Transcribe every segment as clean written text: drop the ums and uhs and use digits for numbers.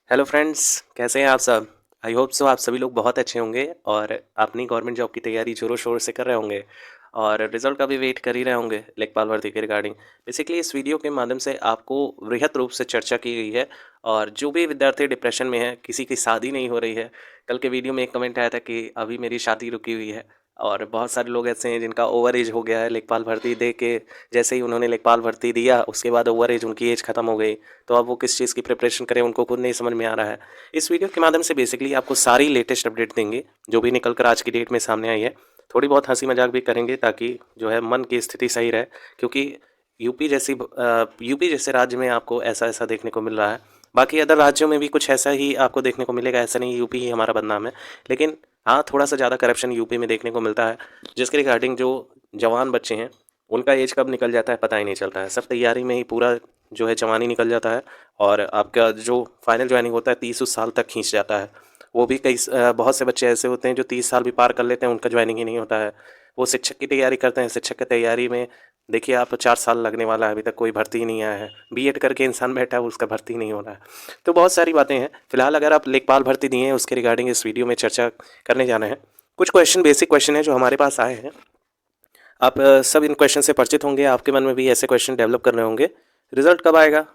Hello friends, कैसे हैं आप सब? आई होप सो आप सभी लोग बहुत अच्छे होंगे और अपनी गवर्नमेंट जॉब की तैयारी ज़ोरों शोर से कर रहे होंगे और रिजल्ट का भी वेट कर ही रहे होंगे लेखपाल भर्ती के रिगार्डिंग। बेसिकली इस वीडियो के माध्यम से आपको वृहद रूप से चर्चा की गई है और जो भी विद्यार्थी डिप्रेशन में है, किसी की शादी नहीं हो रही है। कल के वीडियो में एक कमेंट आया था कि अभी मेरी शादी रुकी हुई है और बहुत सारे लोग ऐसे हैं जिनका ओवर एज हो गया है लेखपाल भर्ती दे के। जैसे ही उन्होंने लेखपाल भर्ती दिया उसके बाद ओवर एज उनकी एज ख़त्म हो गई, तो अब वो किस चीज़ की प्रिपरेशन करें उनको खुद नहीं समझ में आ रहा है। इस वीडियो के माध्यम से बेसिकली आपको सारी लेटेस्ट अपडेट देंगे जो भी निकल कर आज की डेट में सामने आई है। थोड़ी बहुत हंसी मजाक भी करेंगे ताकि जो है मन की स्थिति सही रहे, क्योंकि यूपी जैसे राज्य में आपको ऐसा ऐसा देखने को मिल रहा है। बाकी अदर राज्यों में भी कुछ ऐसा ही आपको देखने को मिलेगा, ऐसा नहीं यूपी ही हमारा बदनाम है। लेकिन हाँ, थोड़ा सा ज़्यादा करप्शन यूपी में देखने को मिलता है, जिसके रिगार्डिंग जो जवान बच्चे हैं उनका एज कब निकल जाता है पता ही नहीं चलता है। सब तैयारी में ही पूरा जो है जवानी निकल जाता है और आपका जो फाइनल ज्वाइनिंग होता है 30 साल तक खींच जाता है। वो भी बहुत से बच्चे ऐसे होते हैं जो 30 साल भी पार कर लेते हैं, उनका ज्वाइनिंग ही नहीं होता है। वो शिक्षक की तैयारी करते हैं, शिक्षक की तैयारी में देखिए आप 4 साल लगने वाला है, अभी तक कोई भर्ती ही नहीं आया है। बीएड करके इंसान बैठा है, उसका भर्ती नहीं हो रहा है। तो बहुत सारी बातें हैं। फिलहाल अगर आप लेखपाल भर्ती दिए हैं उसके रिगार्डिंग इस वीडियो में चर्चा करने जाना है। कुछ क्वेश्चन, बेसिक क्वेश्चन है जो हमारे पास आए हैं। आप सब इन क्वेश्चन से परिचित होंगे, आपके मन में भी ऐसे क्वेश्चन डेवलप कर रहे होंगे। रिजल्ट कब आएगा?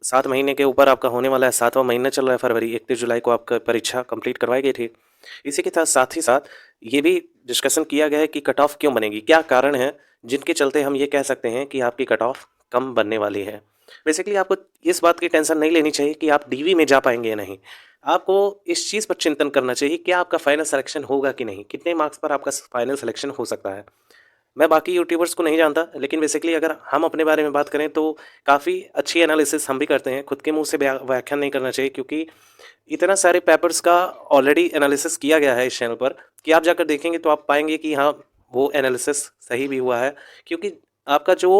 7 महीने के ऊपर आपका होने वाला है, 7वां महीना चल रहा है फरवरी। 31 जुलाई को आपका परीक्षा कंप्लीट करवाई गई थी। इसी के साथ ही साथ ये भी डिस्कशन किया गया है कि कट ऑफ क्यों बनेगी, क्या कारण है जिनके चलते हम ये कह सकते हैं कि आपकी कट ऑफ कम बनने वाली है। बेसिकली आपको इस बात की टेंशन नहीं लेनी चाहिए कि आप डीवी में जा पाएंगे या नहीं। आपको इस चीज़ पर चिंतन करना चाहिए कि आपका फाइनल सिलेक्शन होगा कि नहीं, कितने मार्क्स पर आपका फाइनल सिलेक्शन हो सकता है। मैं बाकी यूट्यूबर्स को नहीं जानता, लेकिन बेसिकली अगर हम अपने बारे में बात करें तो काफ़ी अच्छी एनालिसिस हम भी करते हैं। खुद के मुंह से व्याख्यान नहीं करना चाहिए, क्योंकि इतना सारे पेपर्स का ऑलरेडी एनालिसिस किया गया है इस चैनल पर कि आप जाकर देखेंगे तो आप पाएंगे कि हाँ, वो एनालिसिस सही भी हुआ है। क्योंकि आपका जो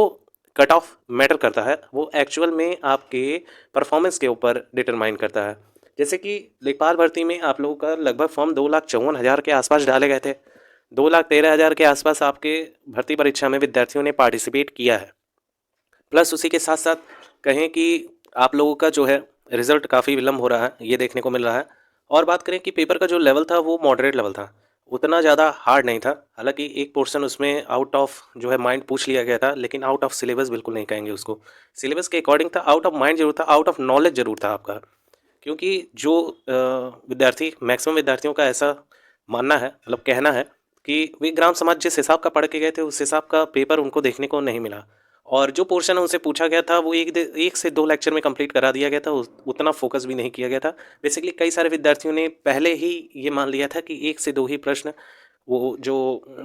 कट ऑफ मैटर करता है वो एक्चुअल में आपके परफॉर्मेंस के ऊपर डिटरमाइन करता है। जैसे कि लेखपाल भर्ती में आप लोगों का लगभग फॉर्म 2,54,000 के आसपास डाले गए थे। 2,13,000 के आसपास आपके भर्ती परीक्षा में विद्यार्थियों ने पार्टिसिपेट किया है। प्लस उसी के साथ साथ कहें कि आप लोगों का जो है रिज़ल्ट काफ़ी विलम्ब हो रहा है, ये देखने को मिल रहा है। और बात करें कि पेपर का जो लेवल था वो मॉडरेट लेवल था, उतना ज़्यादा हार्ड नहीं था। हालांकि एक पोर्शन उसमें आउट ऑफ जो है माइंड पूछ लिया गया था, लेकिन आउट ऑफ सिलेबस बिल्कुल नहीं कहेंगे उसको। सिलेबस के अकॉर्डिंग था, आउट ऑफ माइंड जरूर था, आउट ऑफ नॉलेज जरूर था आपका। क्योंकि जो विद्यार्थी, मैक्सिमम विद्यार्थियों का ऐसा मानना है, मतलब कहना है कि वे ग्राम समाज जिस हिसाब का पढ़ के गए थे उस हिसाब का पेपर उनको देखने को नहीं मिला। और जो पोर्शन उनसे पूछा गया था वो 1 से 2 लेक्चर में कंप्लीट करा दिया गया था, उतना फोकस भी नहीं किया गया था। बेसिकली कई सारे विद्यार्थियों ने पहले ही ये मान लिया था कि 1 से 2 ही प्रश्न वो जो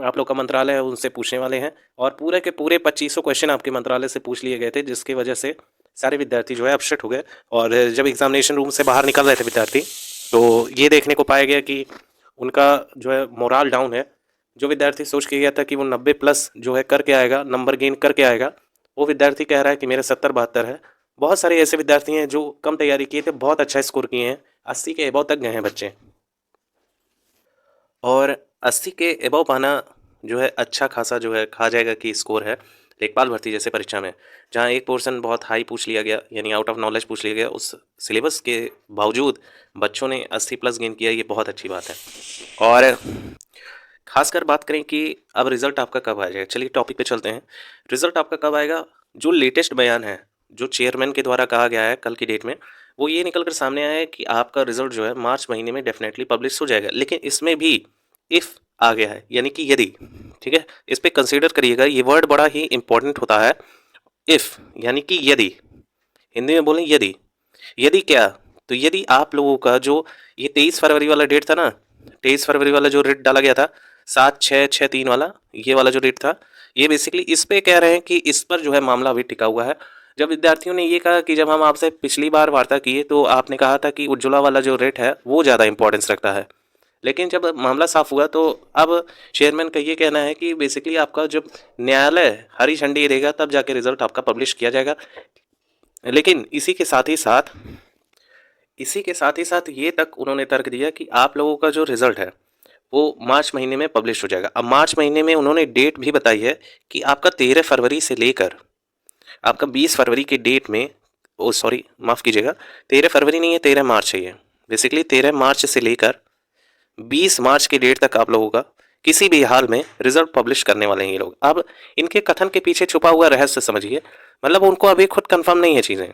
आप लोग का मंत्रालय है उनसे पूछने वाले हैं, और पूरे के पूरे 2500 क्वेश्चन आपके मंत्रालय से पूछ लिए गए थे, जिसकी वजह से सारे विद्यार्थी जो है अपसेट हो गए। और जब एग्जामिनेशन रूम से बाहर निकल रहे थे विद्यार्थी, तो ये देखने को पाया गया कि उनका जो है मोराल डाउन है। जो विद्यार्थी सोच के गया था कि वो 90+ जो है करके आएगा, नंबर गेन करके आएगा, वो विद्यार्थी कह रहा है कि मेरे 70-72 है। बहुत सारे ऐसे विद्यार्थी हैं जो कम तैयारी किए थे, बहुत अच्छा स्कोर किए हैं, 80 के अबव तक गए हैं बच्चे। और 80 के अबव पाना जो है अच्छा खासा जो है कहा जाएगा कि स्कोर है लेखपाल भर्ती जैसे परीक्षा में, जहाँ एक पोर्शन बहुत हाई पूछ लिया गया, यानी आउट ऑफ नॉलेज पूछ लिया गया, उस सिलेबस के बावजूद बच्चों ने 80+ गेन किया, ये बहुत अच्छी बात है। और खासकर बात करें कि अब रिजल्ट आपका कब आ जाएगा, चलिए टॉपिक पे चलते हैं। रिजल्ट आपका कब आएगा? जो लेटेस्ट बयान है, जो चेयरमैन के द्वारा कहा गया है कल की डेट में, वो ये निकल कर सामने आया है कि आपका रिजल्ट जो है मार्च महीने में डेफिनेटली पब्लिश हो जाएगा। लेकिन इसमें भी इफ़ आ गया है, यानी कि यदि, ठीक है, इस पर कंसिडर करिएगा, ये वर्ड बड़ा ही इंपॉर्टेंट होता है। इफ़ यानी कि यदि, हिंदी में बोलें यदि। यदि क्या? तो यदि आप लोगों का जो ये 23 फरवरी वाला डेट था ना, 23 फरवरी वाला जो रेट डाला गया था, 7-6-6-3 वाला, ये वाला जो रेट था, ये बेसिकली इस पे कह रहे हैं कि इस पर जो है मामला अभी टिका हुआ है। जब विद्यार्थियों ने ये कहा कि जब हम आपसे पिछली बार वार्ता किए तो आपने कहा था कि उज्ज्वला वाला जो रेट है वो ज़्यादा इंपॉर्टेंस रखता है, लेकिन जब मामला साफ हुआ तो अब चेयरमैन का ये कहना है कि बेसिकली आपका जब न्यायालय हरी झंडी देगा तब जाके रिजल्ट आपका पब्लिश किया जाएगा। लेकिन इसी के साथ ही साथ ये तक उन्होंने तर्क दिया कि आप लोगों का जो रिजल्ट है वो मार्च महीने में पब्लिश हो जाएगा। अब मार्च महीने में उन्होंने डेट भी बताई है कि आपका 13 फरवरी से लेकर आपका 20 फरवरी की डेट में ओ सॉरी माफ़ कीजिएगा, 13 फरवरी नहीं है, 13 मार्च है ये। बेसिकली 13 मार्च से लेकर 20 मार्च की डेट तक आप लोगों का किसी भी हाल में रिजल्ट पब्लिश करने वाले हैं ये लोग। अब इनके कथन के पीछे छुपा हुआ रहस्य समझिए, मतलब उनको अभी खुद कंफर्म नहीं है चीज़ें,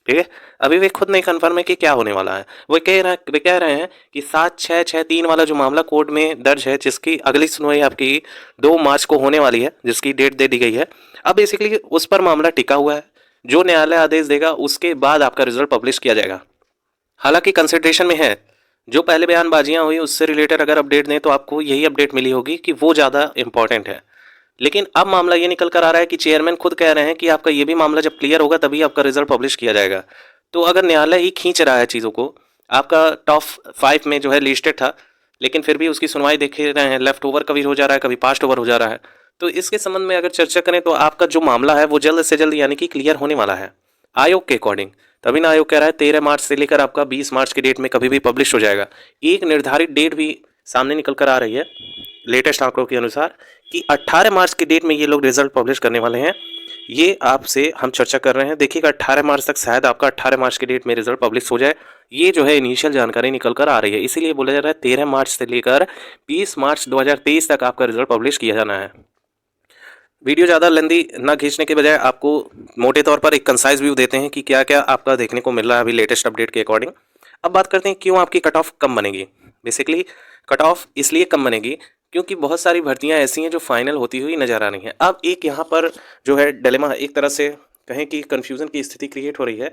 ठीक है। अभी वे खुद नहीं कंफर्म है कि क्या होने वाला है। वे कह रहे हैं कि 7663 वाला जो मामला कोर्ट में दर्ज है, जिसकी अगली सुनवाई आपकी 2 मार्च को होने वाली है, जिसकी डेट दे दी गई है। अब बेसिकली उस पर मामला टिका हुआ है। जो न्यायालय आदेश देगा उसके बाद आपका रिजल्ट पब्लिश किया जाएगा। हालांकि कंसिडरेशन में है, जो पहले बयानबाजियां हुई उससे रिलेटेड अगर अपडेट दें तो आपको यही अपडेट मिली होगी कि वो ज़्यादा इंपॉर्टेंट है। लेकिन अब मामला ये निकल कर आ रहा है कि चेयरमैन खुद कह रहे हैं कि आपका ये भी मामला जब क्लियर होगा तभी आपका रिजल्ट पब्लिश किया जाएगा। तो अगर न्यायालय ही खींच रहा है चीज़ों को, आपका टॉप 5 में जो है लिस्टेड था, लेकिन फिर भी उसकी सुनवाई देख रहे हैं, लेफ्ट ओवर कभी हो जा रहा है, कभी पास्ट ओवर हो जा रहा है। तो इसके संबंध में अगर चर्चा करें तो आपका जो मामला है वो जल्द से जल्द यानी कि क्लियर होने वाला है आयोग के अकॉर्डिंग। तभी ना आयोग कह रहा है 13 मार्च से लेकर आपका 20 मार्च की डेट में कभी भी पब्लिश हो जाएगा। एक निर्धारित डेट भी सामने निकल कर आ रही है लेटेस्ट आंकड़ों के अनुसार कि 18 मार्च की डेट में ये लोग रिजल्ट पब्लिश करने वाले हैं। ये आपसे हम चर्चा कर रहे हैं, देखिएगा 18 मार्च तक शायद आपका 18 मार्च की डेट में रिजल्ट पब्लिश हो जाए। ये जो है इनिशियल जानकारी निकल कर आ रही है, इसीलिए बोला जा रहा है 13 मार्च से लेकर 20 मार्च 2023 तक आपका रिजल्ट पब्लिश किया जाना है। वीडियो ज़्यादा लेंदी ना खींचने के बजाय आपको मोटे तौर पर एक कंसाइज व्यू देते हैं कि क्या क्या आपका देखने को मिल रहा है अभी लेटेस्ट अपडेट के अकॉर्डिंग। अब बात करते हैं क्यों आपकी कट ऑफ कम बनेगी। बेसिकली कट ऑफ इसलिए कम बनेगी क्योंकि बहुत सारी भर्तियां ऐसी हैं जो फाइनल होती हुई नजर आ रही हैं। अब एक यहाँ पर जो है डिलेमा, एक तरह से कहें कि कन्फ्यूज़न की स्थिति क्रिएट हो रही है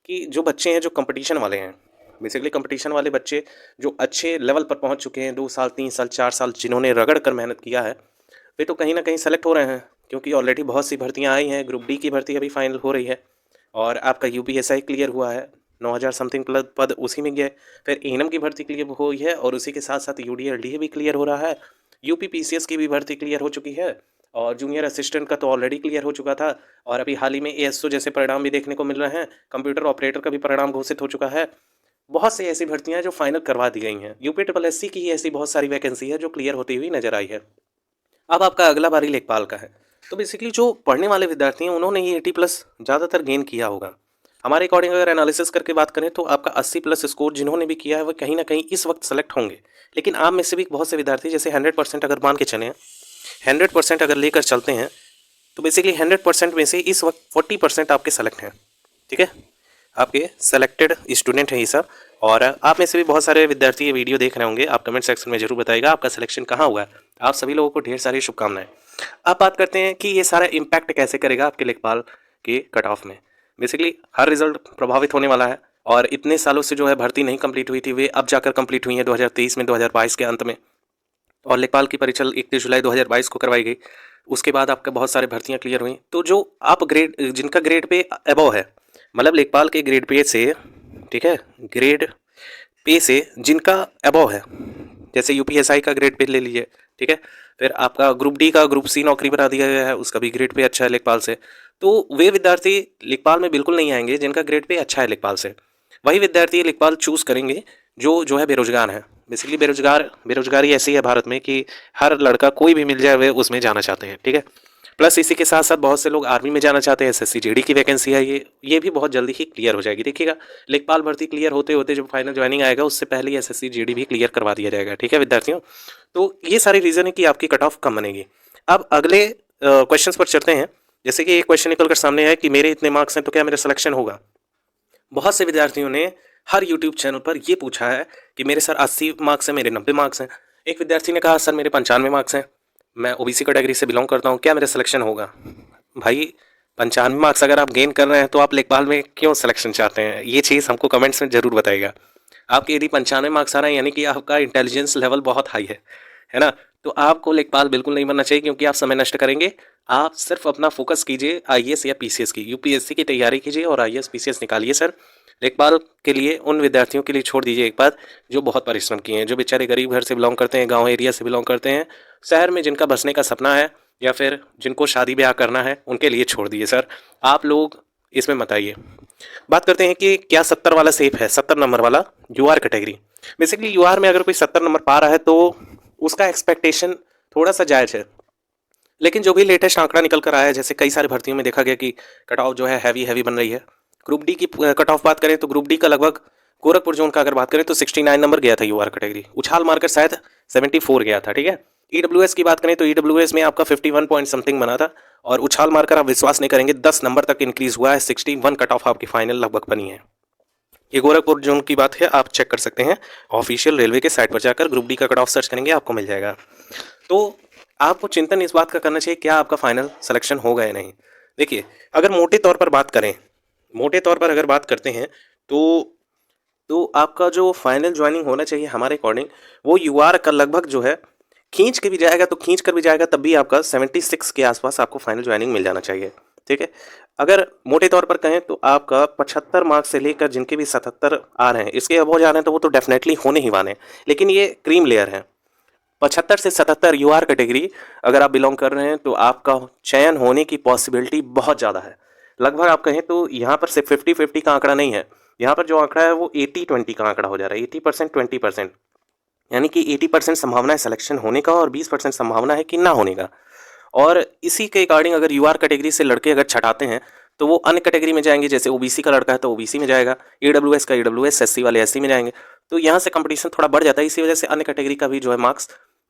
कि जो बच्चे हैं जो कंपटीशन वाले हैं, बेसिकली कंपटीशन वाले बच्चे जो अच्छे लेवल पर पहुंच चुके हैं, 2 साल 3 साल 4 साल जिन्होंने रगड़ कर मेहनत किया है, वे तो कहीं ना कहीं सेलेक्ट हो रहे हैं क्योंकि ऑलरेडी बहुत सी भर्तियां आई हैं। ग्रुप डी की भर्ती अभी फाइनल हो रही है और आपका यूपीएसआई क्लियर हुआ है, 9000 समथिंग पद उसी में गए। फिर एनएम की भर्ती क्लियर हुई है और उसी के साथ साथ यूडीएलडी भी क्लियर हो रहा है। यूपी पीसीएस की भी भर्ती क्लियर हो चुकी है और जूनियर असिस्टेंट का तो ऑलरेडी क्लियर हो चुका था और अभी हाल ही में एएसओ जैसे परिणाम भी देखने को मिल रहे हैं। कंप्यूटर ऑपरेटर का भी परिणाम घोषित हो चुका है। बहुत सी ऐसी भर्तियां जो फाइनल करवा दी गई हैं। यूपी ट्रिपल एससी की ही ऐसी बहुत सारी वैकेंसी है जो क्लियर होती हुई नजर आई है। अब आपका अगला बारी लेखपाल का है। तो बेसिकली जो पढ़ने वाले विद्यार्थी हैं उन्होंने ये 80+ ज़्यादातर गेन किया होगा। हमारे अकॉर्डिंग अगर एनालिसिस करके बात करें तो आपका 80+ स्कोर जिन्होंने भी किया है वो कहीं ना कहीं इस वक्त सेलेक्ट होंगे। लेकिन आप में से भी बहुत से विद्यार्थी जैसे 100% अगर मान के चलें, 100% अगर लेकर चलते हैं तो बेसिकली 100% में से इस वक्त 40% आपके सेलेक्ट हैं, ठीक है, आपके सेलेक्टेड स्टूडेंट हैं ये सब। और आप में से भी बहुत सारे विद्यार्थी ये वीडियो देख रहे होंगे, आप कमेंट सेक्शन में जरूर बताइएगा आपका सिलेक्शन कहाँ हुआ है। आप सभी लोगों को ढेर सारी शुभकामनाएं। अब बात करते हैं कि ये सारा इम्पैक्ट कैसे करेगा आपके लेखपाल के कट ऑफ में। बेसिकली हर रिजल्ट प्रभावित होने वाला है और इतने सालों से जो है भर्ती नहीं कंप्लीट हुई थी वे अब जाकर कंप्लीट हुई है 2023 में, 2022 के अंत में। और लेखपाल की परीक्षा 31 जुलाई 2022 को करवाई गई। उसके बाद आपका बहुत सारी भर्तियां क्लियर हुई। तो जो आप ग्रेड जिनका ग्रेड पे अबव है, मतलब लेखपाल के ग्रेड पे से, ठीक है, ग्रेड पे से जिनका अबव है, जैसे यूपीएसआई का ग्रेड पे ले लीजिए, ठीक है, फिर आपका ग्रुप डी का ग्रुप सी नौकरी बना दिया गया है, उसका भी ग्रेड पे अच्छा है लेखपाल से। तो वे विद्यार्थी लेखपाल में बिल्कुल नहीं आएंगे जिनका ग्रेड पे अच्छा है लेखपाल से। वही विद्यार्थी लेखपाल चूज करेंगे जो है बेरोजगार है। बेसिकली बेरोजगारी ऐसी है भारत में कि हर लड़का कोई भी मिल जाए वे उसमें जाना चाहते हैं, ठीक है। प्लस इसी के साथ साथ बहुत से लोग आर्मी में जाना चाहते हैं। एसएससी जीडी की वैकेंसी है, ये भी बहुत जल्दी ही क्लियर हो जाएगी। देखिएगा लेखपाल भर्ती क्लियर होते होते जब फाइनल ज्वाइनिंग आएगा उससे पहले ही एसएससी जीडी भी क्लियर करवा दिया जाएगा, ठीक है विद्यार्थियों। तो ये सारी रीज़न है कि आपकी कट ऑफ कम बनेगी। अब अगले क्वेश्चन पर चलते हैं। जैसे कि एक क्वेश्चन निकल कर सामने है कि मेरे इतने मार्क्स हैं तो क्या मेरा सिलेक्शन होगा। बहुत से विद्यार्थियों ने हर यूट्यूब चैनल पर ये पूछा है कि मेरे सर 80 मार्क्स हैं, मेरे 90 मार्क्स हैं। एक विद्यार्थी ने कहा सर मेरे 95 मार्क्स हैं, मैं ओबीसी कैटेगरी से बिलोंग करता हूँ, क्या मेरा सिलेक्शन होगा। भाई 95 मार्क्स अगर आप गेन कर रहे हैं तो आप लेखपाल में क्यों सिलेक्शन चाहते हैं, ये चीज़ हमको कमेंट्स में ज़रूर बताइएगा। आपके यदि 95 मार्क्स आ रहे हैं यानी कि आपका इंटेलिजेंस लेवल बहुत हाई है ना। तो आपको लेखपाल बिल्कुल नहीं बनना चाहिए क्योंकि आप समय नष्ट करेंगे। आप सिर्फ अपना फोकस कीजिए आईएएस या पीसीएस की, यूपीएससी की तैयारी कीजिए और आईएएस पीसीएस निकालिए। सर लेखपाल के लिए उन विद्यार्थियों के लिए छोड़ दीजिए एक बात जो बहुत परिश्रम किए हैं, जो बेचारे गरीब घर से बिलोंग करते हैं, गांव एरिया से बिलोंग करते हैं, शहर में जिनका बसने का सपना है या फिर जिनको शादी ब्याह करना है उनके लिए छोड़ दिए। सर आप लोग इसमें मत आइए। बात करते हैं कि क्या 70 वाला सेफ है, 70 नंबर वाला यूआर कैटेगरी। बेसिकली यूआर में अगर कोई 70 नंबर पा रहा है तो उसका एक्सपेक्टेशन थोड़ा सा जायज़ है। लेकिन जो भी लेटेस्ट आंकड़ा निकल कर आया है, जैसे कई सारे भर्तियों में देखा गया कि कट ऑफ जो है हैवी बन रही है, ग्रुप डी की कट ऑफ बात करें तो ग्रुप डी का लगभग गोरखपुर जोन का अगर बात करें तो 69 नंबर गया था यूआर कैटेगरी। उछाल मारकर शायद 74 गया था, ठीक है। ईडब्ल्यूएस की बात करें तो ईडब्ल्यूएस में आपका 51 पॉइंट समथिंग बना था और उछाल मारकर आप विश्वास नहीं करेंगे 10 नंबर तक इंक्रीज हुआ है, 61 कट ऑफ आपकी फाइनल लगभग बनी है। ये गोरखपुर जोन की बात है, आप चेक कर सकते हैं ऑफिशियल रेलवे के साइट पर जाकर ग्रुप डी का कट ऑफ सर्च करेंगे आपको मिल जाएगा। तो आपको चिंतन इस बात का करना चाहिए क्या आपका फाइनल सिलेक्शन होगा या नहीं। देखिए, अगर मोटे तौर पर बात करें, मोटे तौर पर अगर बात करते हैं तो आपका जो फाइनल ज्वाइनिंग होना चाहिए हमारे अकॉर्डिंग वो यूआर का लगभग जो है खींच के भी जाएगा तो खींच कर भी जाएगा तब भी आपका 76 के आसपास आपको फाइनल ज्वाइनिंग मिल जाना चाहिए, ठीक है। अगर मोटे तौर पर कहें तो आपका 75 मार्क्स से लेकर जिनके भी 77 आ रहे हैं, इसके अबव जा रहे हैं तो वो तो डेफिनेटली होने ही वाले हैं, लेकिन ये क्रीम लेयर है। 75 से 77 यूआर कैटेगरी अगर आप बिलोंग कर रहे हैं तो आपका चयन होने की पॉसिबिलिटी बहुत ज़्यादा है। लगभग आप कहें तो यहाँ पर सिर्फ 50-50 का आंकड़ा नहीं है, यहाँ पर जो आंकड़ा है वो 80-20 का आंकड़ा हो जा रहा है, 80% 20%, यानी कि 80% संभावना है सिलेक्शन होने का और 20% संभावना है कि ना होने का। और इसी के अकॉर्डिंग अगर यूआर कैटेगरी से लड़के अगर छटाते हैं तो वो अन्य कैटेगरी में जाएंगे, जैसे ओबीसी का लड़का है तो ओबीसी में जाएगा, ईडब्ल्यूएस का ईडब्ल्यूएस, एससी वाले एससी में जाएंगे, तो यहाँ से कंपटीशन थोड़ा बढ़ जाता है। इसी वजह से अन्य कैटेगरी का भी जो है मार्क्स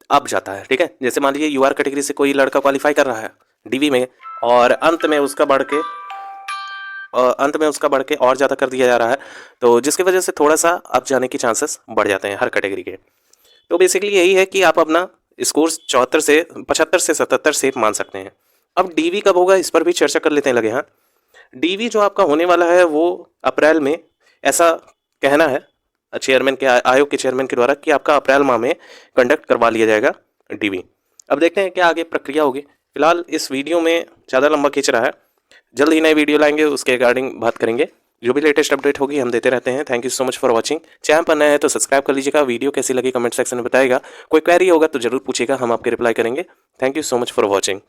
अप जाता है, ठीक है। जैसे मान लीजिए यूआर कैटेगरी से कोई लड़का क्वालिफाई कर रहा है डीवी में और अंत में उसका बढ़ के और ज़्यादा कर दिया जा रहा है, तो जिसकी वजह से थोड़ा सा अप जाने के चांसेस बढ़ जाते हैं हर कैटेगरी के। तो बेसिकली यही है कि आप अपना स्कोर 75 से 77 सेफ मान सकते हैं। अब डीवी कब होगा इस पर भी चर्चा कर लेते हैं लगे। हाँ, डीवी जो आपका होने वाला है वो अप्रैल में, ऐसा कहना है चेयरमैन के, आयोग के चेयरमैन के द्वारा कि आपका अप्रैल माह में कंडक्ट करवा लिया जाएगा डीवी। अब देखते हैं क्या आगे प्रक्रिया होगी। फिलहाल इस वीडियो में ज़्यादा लंबा खींच रहा है, जल्द ही नई वीडियो लाएंगे, उसके रिगार्डिंग बात करेंगे। जो भी लेटेस्ट अपडेट होगी हम देते रहते हैं। Thank you so much for watching. Channel पर नए हैं तो सब्सक्राइब कर लीजिएगा। वीडियो कैसी लगी कमेंट सेक्शन में बताइएगा। कोई क्वेरी होगा तो जरूर पूछिएगा, हम आपके रिप्लाई करेंगे। Thank you so much for watching.